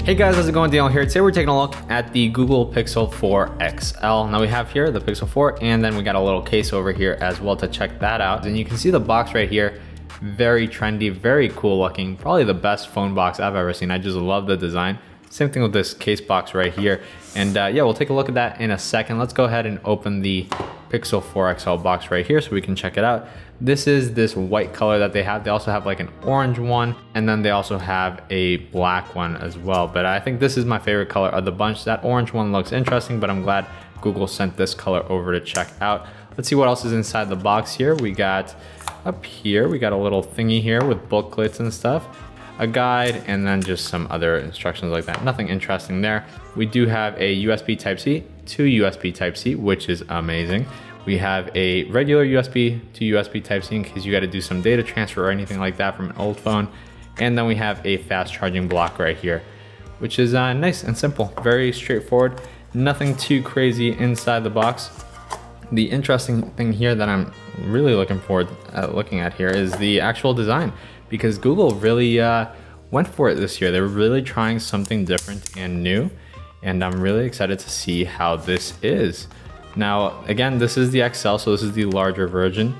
Hey guys, how's it going? Daniel here. Today we're taking a look at the Google Pixel 4 XL. Now we have here the Pixel 4 and then we got a little case over here as well to check that out. And you can see the box right here, very trendy, very cool looking, probably the best phone box I've ever seen. I just love the design. Same thing with this case box right here. And yeah, we'll take a look at that in a second. Let's go ahead and open the Pixel 4 XL box right here so we can check it out. This is this white color that they have. They also have like an orange one, and then they also have a black one as well. But I think this is my favorite color of the bunch. That orange one looks interesting, but I'm glad Google sent this color over to check out. Let's see what else is inside the box here. We got up here, we got a little thingy here with booklets and stuff, a guide, and then just some other instructions like that. Nothing interesting there. We do have a USB Type-C to USB Type-C, which is amazing. We have a regular USB to USB Type-C in case you got to do some data transfer or anything like that from an old phone. And then we have a fast charging block right here, which is nice and simple, very straightforward. Nothing too crazy inside the box. The interesting thing here that I'm really looking forward looking at here is the actual design, because Google really went for it this year. They were really trying something different and new, and I'm really excited to see how this is. Now, again, this is the XL, so this is the larger version.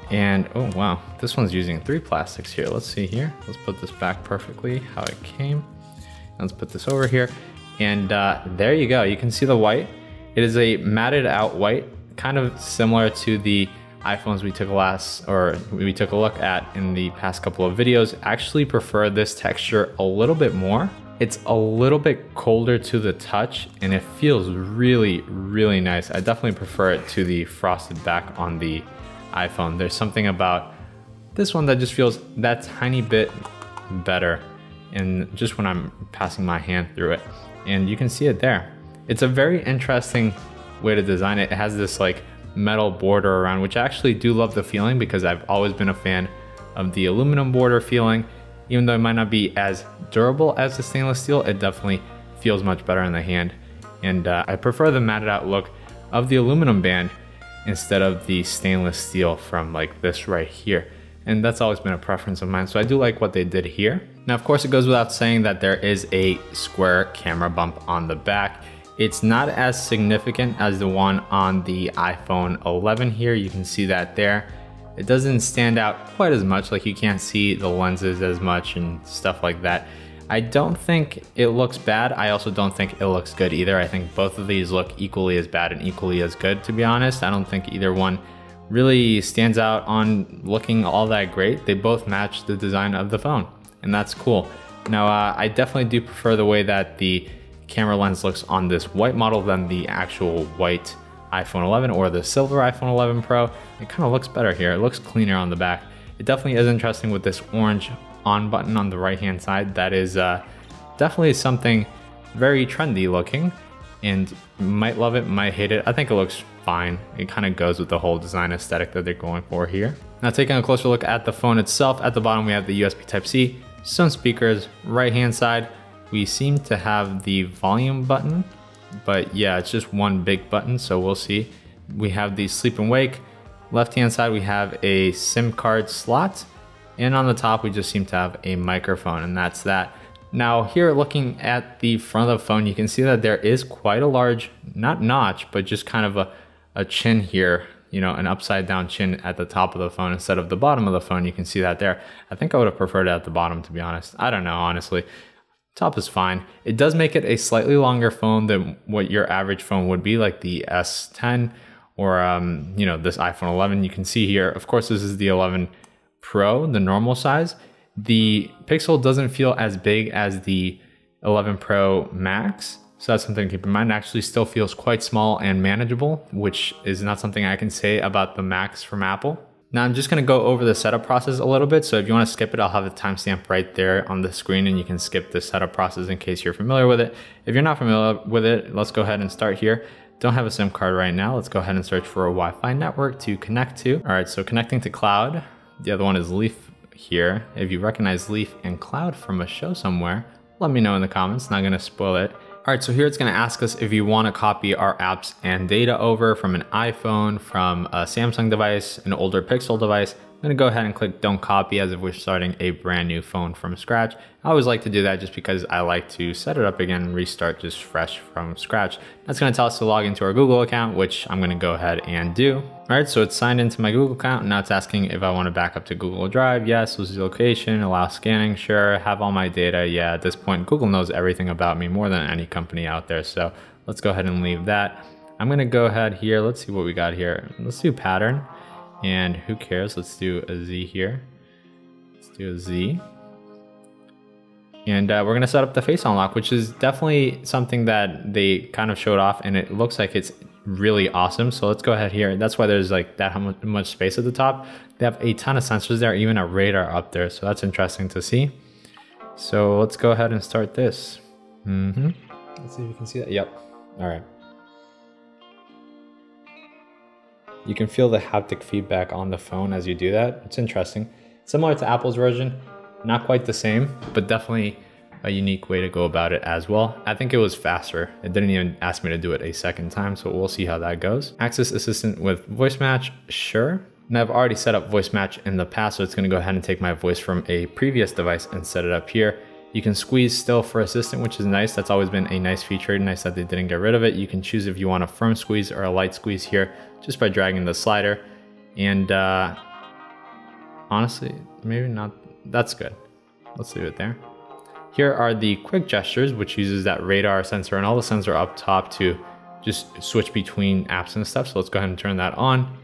And oh wow, this one's using 3 plastics here. Let's see here. Let's put this back perfectly how it came. Let's put this over here. And there you go. You can see the white. It is a matted out white, kind of similar to the iPhones we took a look at in the past couple of videos. I actually prefer this texture a little bit more. It's a little bit colder to the touch and it feels really, really nice. I definitely prefer it to the frosted back on the iPhone. There's something about this one that just feels that tiny bit better, and just when I'm passing my hand through it. And you can see it there. It's a very interesting way to design it. It has this like metal border around, which I actually do love the feeling because I've always been a fan of the aluminum border feeling. Even though it might not be as durable as the stainless steel, it definitely feels much better in the hand. And I prefer the matted out look of the aluminum band instead of the stainless steel from like this right here. And that's always been a preference of mine. So I do like what they did here. Now, of course, it goes without saying that there is a square camera bump on the back. It's not as significant as the one on the iPhone 11 here. You can see that there. It doesn't stand out quite as much, like you can't see the lenses as much and stuff like that. I don't think it looks bad. I also don't think it looks good either. I think both of these look equally as bad and equally as good, to be honest. I don't think either one really stands out on looking all that great. They both match the design of the phone, and that's cool. Now, I definitely do prefer the way that the camera lens looks on this white model than the actual white iPhone 11 or the silver iPhone 11 Pro. It kind of looks better here. It looks cleaner on the back. It definitely is interesting with this orange on button on the right hand side. That is definitely something very trendy looking, and might love it, might hate it. I think it looks fine. It kind of goes with the whole design aesthetic that they're going for here. Now, taking a closer look at the phone itself, at the bottom we have the USB Type-C, some speakers. Right hand side we seem to have the volume button, but yeah, it's just one big button, so we'll see. We have the sleep and wake. Left hand side we have a SIM card slot, and on the top we just seem to have a microphone, and that's that. Now here, looking at the front of the phone, you can see that there is quite a large, not notch, but just kind of a chin here, you know, an upside down chin at the top of the phone instead of the bottom of the phone. You can see that there. I think I would have preferred it at the bottom, to be honest. I don't know, honestly. Top is fine. It does make it a slightly longer phone than what your average phone would be, like the S10 or you know, this iPhone 11. You can see here, of course, this is the 11 Pro, the normal size. The Pixel doesn't feel as big as the 11 Pro Max, so that's something to keep in mind. It actually still feels quite small and manageable, which is not something I can say about the Max from Apple. Now I'm just gonna go over the setup process a little bit. So if you wanna skip it, I'll have the timestamp right there on the screen and you can skip the setup process in case you're familiar with it. If you're not familiar with it, let's go ahead and start here. Don't have a SIM card right now. Let's go ahead and search for a Wi-Fi network to connect to. All right, so connecting to cloud. The other one is Leaf here. If you recognize Leaf and cloud from a show somewhere, let me know in the comments, not gonna spoil it. All right, so here it's gonna ask us if you wanna copy our apps and data over from an iPhone, from a Samsung device, an older Pixel device, I'm gonna go ahead and click don't copy as if we're starting a brand new phone from scratch. I always like to do that just because I like to set it up again and restart just fresh from scratch. That's gonna tell us to log into our Google account, which I'm gonna go ahead and do. All right, so it's signed into my Google account. Now it's asking if I wanna back up to Google Drive. Yes, lose the location, allow scanning, sure. Have all my data. Yeah, at this point, Google knows everything about me more than any company out there. So let's go ahead and leave that. I'm gonna go ahead here. Let's see what we got here. Let's do pattern. And who cares? Let's do a Z here. Let's do a Z. And we're gonna set up the face unlock, which is definitely something that they kind of showed off and it looks like it's really awesome. So let's go ahead here. That's why there's like that much space at the top. They have a ton of sensors there, even a radar up there. So that's interesting to see. So let's go ahead and start this. Let's see if you can see that. Yep. All right. You can feel the haptic feedback on the phone as you do that. It's interesting. Similar to Apple's version, not quite the same, but definitely a unique way to go about it as well. I think it was faster. It didn't even ask me to do it a second time, so we'll see how that goes. Access Assistant with voice match, sure. And I've already set up voice match in the past, so it's gonna go ahead and take my voice from a previous device and set it up here. You can squeeze still for assistant, which is nice. That's always been a nice feature. Nice that they didn't get rid of it. You can choose if you want a firm squeeze or a light squeeze here just by dragging the slider. And honestly, maybe not. That's good. Let's leave it there. Here are the quick gestures, which uses that radar sensor and all the sensor up top to just switch between apps and stuff. So let's go ahead and turn that on.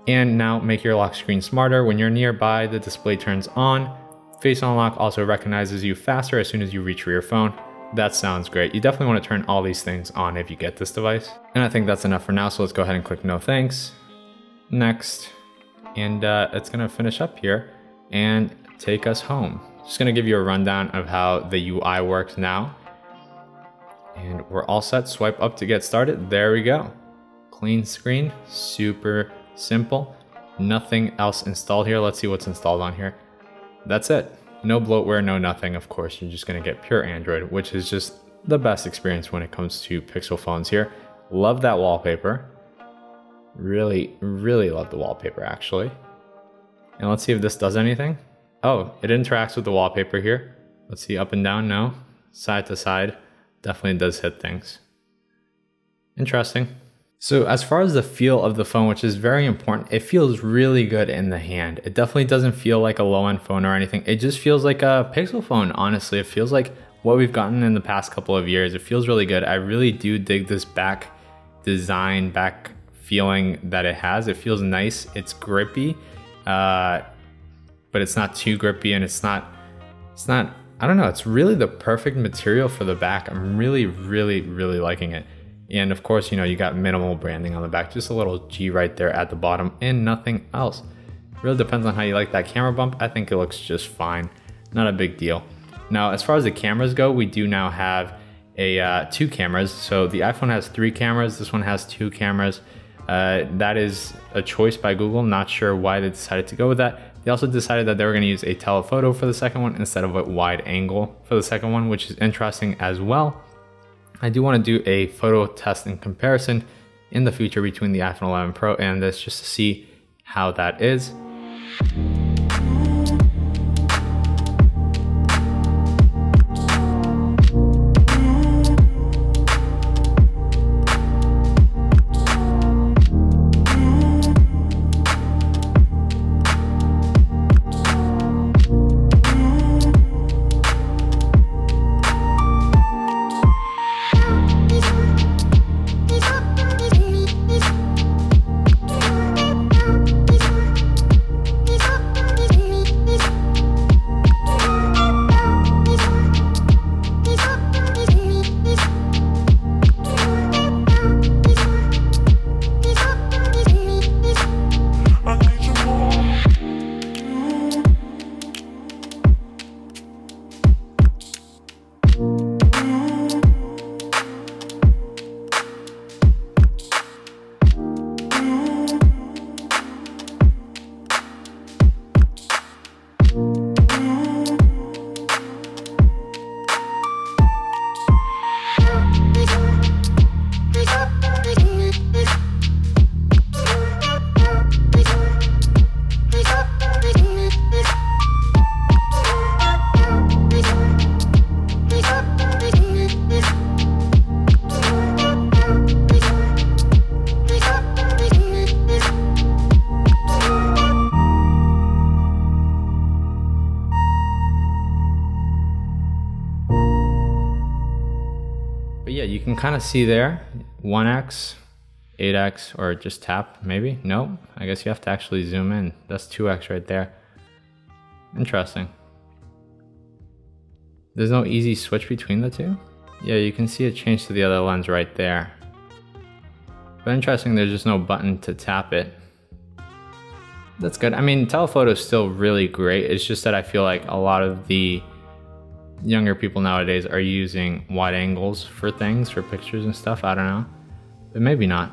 And now make your lock screen smarter. When you're nearby, the display turns on. Face unlock also recognizes you faster as soon as you reach for your phone. That sounds great. You definitely want to turn all these things on if you get this device. And I think that's enough for now. So let's go ahead and click no thanks. Next. And it's going to finish up here and take us home. Just going to give you a rundown of how the UI works now. And we're all set. Swipe up to get started. There we go. Clean screen. Super simple. Nothing else installed here. Let's see what's installed on here. That's it. No bloatware, no nothing. Of course, you're just going to get pure Android, which is just the best experience when it comes to Pixel phones here. Love that wallpaper. Really, really love the wallpaper, actually. And let's see if this does anything. Oh, it interacts with the wallpaper here. Let's see, up and down, no. Side to side, definitely does hit things. Interesting. So as far as the feel of the phone, which is very important, it feels really good in the hand. It definitely doesn't feel like a low-end phone or anything. It just feels like a Pixel phone, honestly. It feels like what we've gotten in the past couple of years. It feels really good. I really do dig this back design, back feeling that it has. It feels nice. It's grippy, but it's not too grippy, and it's not, I don't know, it's really the perfect material for the back. I'm really, really, really liking it. And of course, you know, you got minimal branding on the back, just a little G right there at the bottom and nothing else. Really depends on how you like that camera bump. I think it looks just fine. Not a big deal. Now, as far as the cameras go, we do now have a 2 cameras. So the iPhone has 3 cameras. This one has 2 cameras. That is a choice by Google. Not sure why they decided to go with that. They also decided that they were going to use a telephoto for the second one instead of a wide angle for the second one, which is interesting as well. I do want to do a photo test and comparison in the future between the iPhone 11 Pro and this, just to see how that is. yeah, you can kind of see there, 1x, 8x, or just tap, maybe? Nope, I guess you have to actually zoom in. That's 2x right there. Interesting. There's no easy switch between the two? Yeah, you can see it change to the other lens right there. But interesting, there's just no button to tap it. That's good. I mean, telephoto is still really great. It's just that I feel like a lot of the younger people nowadays are using wide angles for things, for pictures and stuff. I don't know, but maybe not.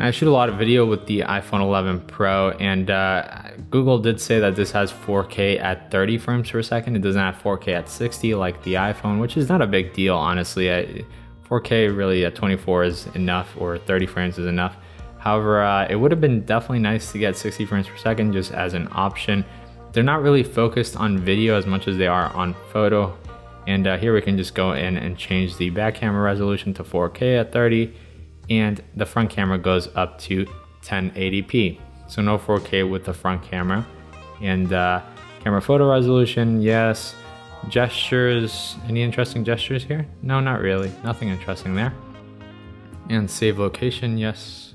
I shoot a lot of video with the iPhone 11 Pro, and Google did say that this has 4K at 30 frames per second. It doesn't have 4K at 60 like the iPhone, which is not a big deal, honestly. 4K really at 24 is enough, or 30 frames is enough. However, it would have been definitely nice to get 60 frames per second just as an option. They're not really focused on video as much as they are on photo. And here we can just go in and change the back camera resolution to 4K at 30. And the front camera goes up to 1080p. So no 4K with the front camera. And camera photo resolution, yes. Gestures, any interesting gestures here? No, not really, nothing interesting there. And save location, yes.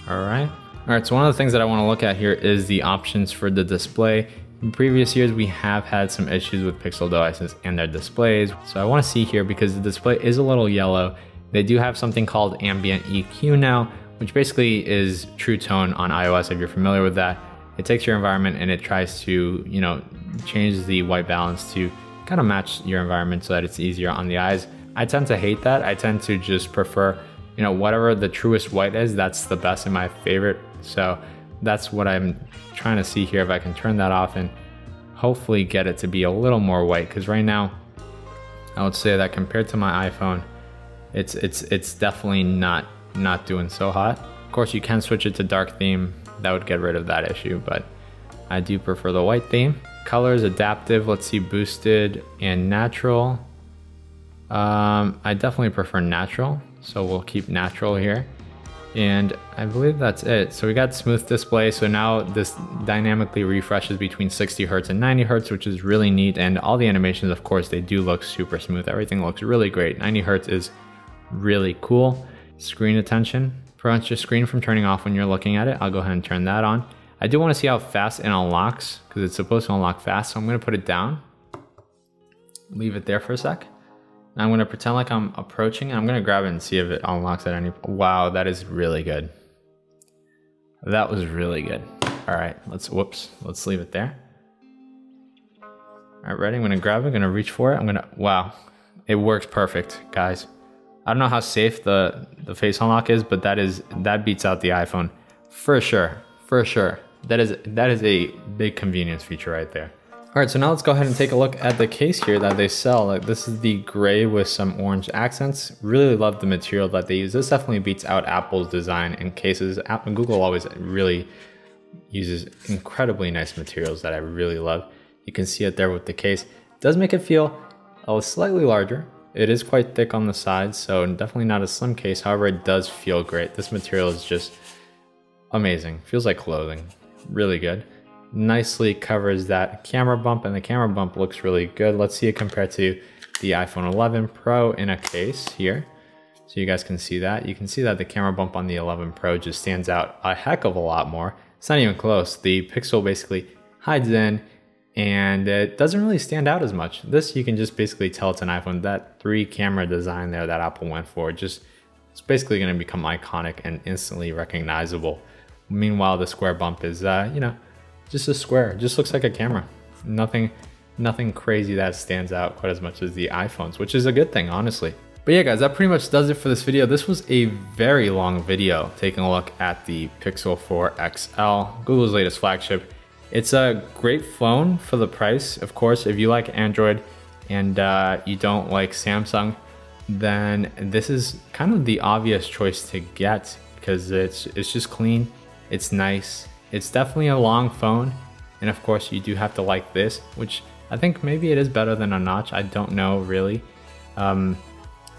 All right, so one of the things that I wanna look at here is the options for the display. In previous years, we have had some issues with Pixel devices and their displays. So I wanna see here, because the display is a little yellow, they do have something called Ambient EQ now, which basically is True Tone on iOS, if you're familiar with that. It takes your environment and it tries to, you know, change the white balance to kind of match your environment so that it's easier on the eyes. I tend to hate that. I tend to just prefer, you know, whatever the truest white is, that's the best and my favorite. So that's what I'm trying to see here, if I can turn that off and hopefully get it to be a little more white. Because right now, I would say that compared to my iPhone, it's definitely not doing so hot. Of course, you can switch it to dark theme. That would get rid of that issue, but I do prefer the white theme. Colors, adaptive, let's see, boosted and natural. I definitely prefer natural, so we'll keep natural here. And I believe that's it. So we got smooth display. So now this dynamically refreshes between 60 Hertz and 90 Hertz, which is really neat. And all the animations, of course, they do look super smooth. Everything looks really great. 90 Hertz is really cool. Screen attention prevents your screen from turning off when you're looking at it. I'll go ahead and turn that on. I do want to see how fast it unlocks, because it's supposed to unlock fast. So I'm going to put it down, leave it there for a sec. Now I'm going to pretend like I'm approaching, and I'm going to grab it and see if it unlocks at any point. Wow, that is really good. That was really good. All right, let's leave it there. All right, ready? I'm going to grab it, I'm going to reach for it. Wow, it works perfect, guys. I don't know how safe the face unlock is, but that beats out the iPhone for sure, for sure. That is a big convenience feature right there. All right, so now let's go ahead and take a look at the case here that they sell. Like, this is the gray with some orange accents. Really love the material that they use. This definitely beats out Apple's design in cases. Google always really uses incredibly nice materials that I really love. You can see it there with the case. It does make it feel slightly larger. It is quite thick on the sides, so definitely not a slim case. However, it does feel great. This material is just amazing. Feels like clothing. Really good. Nicely covers that camera bump, and the camera bump looks really good. Let's see it compared to the iPhone 11 Pro in a case here. So you guys can see that. You can see that the camera bump on the 11 Pro just stands out a heck of a lot more. It's not even close. The Pixel basically hides in, and it doesn't really stand out as much. This, you can just basically tell it's an iPhone. That 3 camera design there that Apple went for, it's basically going to become iconic and instantly recognizable. Meanwhile, the square bump is, you know, just a square. It just looks like a camera. Nothing crazy that stands out quite as much as the iPhones, which is a good thing, honestly. But yeah, guys, that pretty much does it for this video. This was a very long video taking a look at the Pixel 4 XL, Google's latest flagship. It's a great phone for the price. Of course, if you like Android and you don't like Samsung, then this is kind of the obvious choice to get, because it's just clean, it's nice. It's definitely a long phone, and of course you do have to like this, which I think maybe it is better than a notch. I don't know really.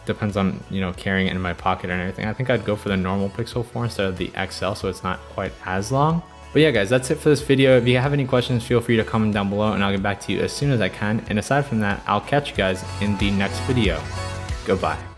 Depends on, you know, carrying it in my pocket and everything. I think I'd go for the normal Pixel 4 instead of the XL, so it's not quite as long. But yeah, guys, that's it for this video. If you have any questions, feel free to comment down below and I'll get back to you as soon as I can. And aside from that, I'll catch you guys in the next video. Goodbye.